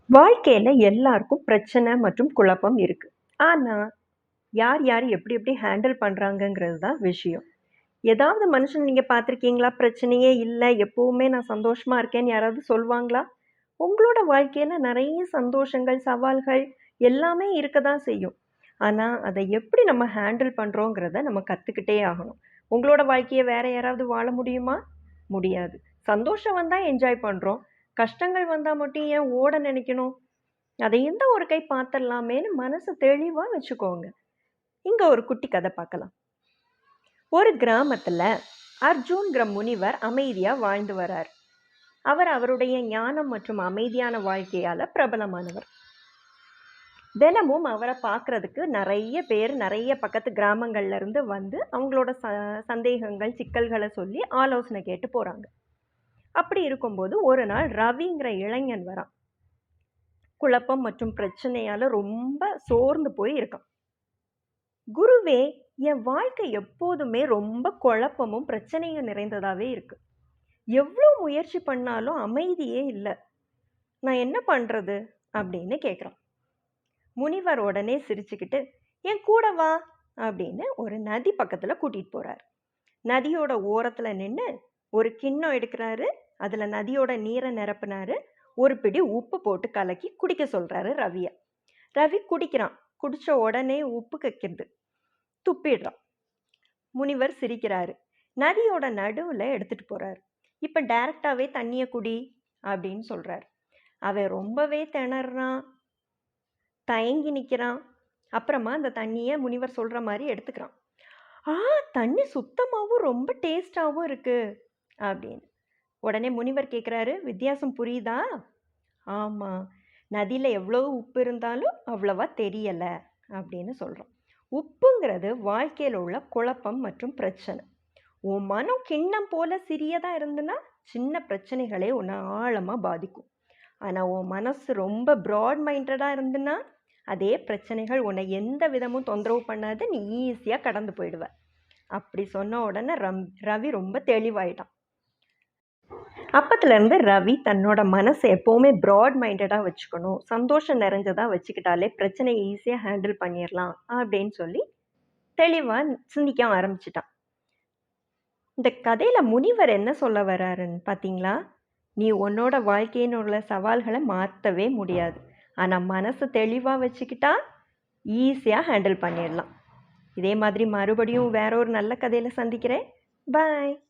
வாழ்க்கையில எல்லாருக்கும் பிரச்சனை மற்றும் குழப்பம் இருக்கு. ஆனா, யார் யார் எப்படி எப்படி ஹேண்டில் பண்றாங்கங்கிறது தான் விஷயம். ஏதாவது மனுஷன் நீங்க பார்த்துருக்கீங்களா? பிரச்சனையே இல்ல, எப்பவுமே நான் சந்தோஷமா இருக்கேன்னு யாராவது சொல்வாங்களா? உங்களோட வாழ்க்கையில நெறைய சந்தோஷங்கள், சவால்கள் எல்லாமே இருக்க தான் செய்யும். ஆனா, அத எப்படி நம்ம ஹேண்டில் பண்றோங்கிறத நம்ம கத்துக்கிட்டே ஆகணும். உங்களோட வாழ்க்கைய வேற யாராவது வாழ முடியுமா? முடியாது. சந்தோஷம் வந்தா என்ஜாய் பண்றோம். கஷ்டங்கள் வந்தா மட்டும் ஏன் ஓட நெனைக்கணும்? அதையும் தான் ஒரு கை பார்த்துடலாமேன்னு மனச தெளிவா வச்சுக்கோங்க. இங்க ஒரு குட்டி கதை பார்க்கலாம். ஒரு கிராமத்துல அர்ஜுன்ங்கிற முனிவர் அமைதியா வாழ்ந்து வரார். அவர் அவருடைய ஞானம் மற்றும் அமைதியான வாழ்க்கையால பிரபலமானவர். தினமும் அவரை பார்க்கறதுக்கு நெறைய பேர் நெறைய பக்கத்து கிராமங்கள்ல இருந்து வந்து அவங்களோட சந்தேகங்கள், சிக்கல்கள சொல்லி ஆலோசனை கேட்டு போறாங்க. அப்படி இருக்கும்போது ஒரு நாள் ரவிங்கிற இளைஞன் வரான். குழப்பம் மற்றும் பிரச்சனையால ரொம்ப சோர்ந்து போய் இருக்கான். குருவே, என் வாழ்க்கை எப்போதுமே ரொம்ப குழப்பமும் பிரச்சனையும் நிறைந்ததாவே இருக்கு. எவ்வளோ முயற்சி பண்ணாலும் அமைதியே இல்ல. நான் என்ன பண்றது? அப்படின்னு கேட்குறான். முனிவர் உடனே சிரிச்சுக்கிட்டு, என் கூட வா அப்படின்னு ஒரு நதி பக்கத்துல கூட்டிட்டு போறார். நதியோட ஓரத்துல நின்னு ஒரு கிண்ணம் எடுக்கிறாரு. அதுல நதியோட நீரை நிரப்புனாரு. ஒரு பிடி உப்பு போட்டு கலக்கி குடிக்க சொல்றாரு ரவிய. ரவி குடிக்கிறான். குடிச்ச உடனே உப்பு கக்கிது. துப்பிடுறான். முனிவர் சிரிக்கிறாரு. நதியோட நடுவுல எடுத்துட்டு போறாரு. இப்ப டைரக்டாவே தண்ணிய குடி அப்படின்னு சொல்றாரு. அவன் ரொம்பவே திணறான், தயங்கி நிக்கிறான். அப்புறமா அந்த தண்ணிய முனிவர் சொல்ற மாதிரி எடுத்துக்கிறான். ஆ, தண்ணி சுத்தமாவும் ரொம்ப டேஸ்டாவும் இருக்கு அப்படின்னு. உடனே முனிவர் கேட்குறாரு, வித்தியாசம் புரியுதா? ஆமா, நதியில எவ்வளவு உப்பு இருந்தாலும் அவ்வளவா தெரியல அப்படின்னு சொல்றான். உப்புங்கிறது வாழ்க்கையில உள்ள குழப்பம் மற்றும் பிரச்சனை. உன் மனம் கிண்ணம் போல சிறியதா இருந்துன்னா சின்ன பிரச்சனைகளே உன்னை ஆழமா பாதிக்கும். ஆனா உன் மனசு ரொம்ப ப்ராட் மைண்டடா இருந்துன்னா அதே பிரச்சனைகள் உன்னை எந்த விதமும் தொந்தரவு பண்ணாது, நீ ஈஸியா கடந்து போயிடுவ. அப்படி சொன்ன உடனே ரவி ரொம்ப தெளிவாயிட்டான். அப்பத்துலேருந்து ரவி தன்னோட மனசை எப்போவுமே ப்ராட் மைண்டடாக வச்சுக்கணும், சந்தோஷம் நிறைஞ்சதாக வச்சுக்கிட்டாலே பிரச்சனையை ஈஸியாக ஹேண்டில் பண்ணிடலாம் அப்படின்னு சொல்லி தெளிவாக சிந்திக்க ஆரம்பிச்சிட்டான். இந்த கதையில் முனிவர் என்ன சொல்ல வர்றாருன்னு பார்த்தீங்களா? நீ உன்னோட வாழ்க்கையின்னு உள்ள சவால்களை மாற்றவே முடியாது. ஆனால் மனசை தெளிவாக வச்சுக்கிட்டா ஈஸியாக ஹேண்டில் பண்ணிடலாம். இதே மாதிரி மறுபடியும் வேற ஒரு நல்ல கதையில் சந்திக்கிறேன். பாய்.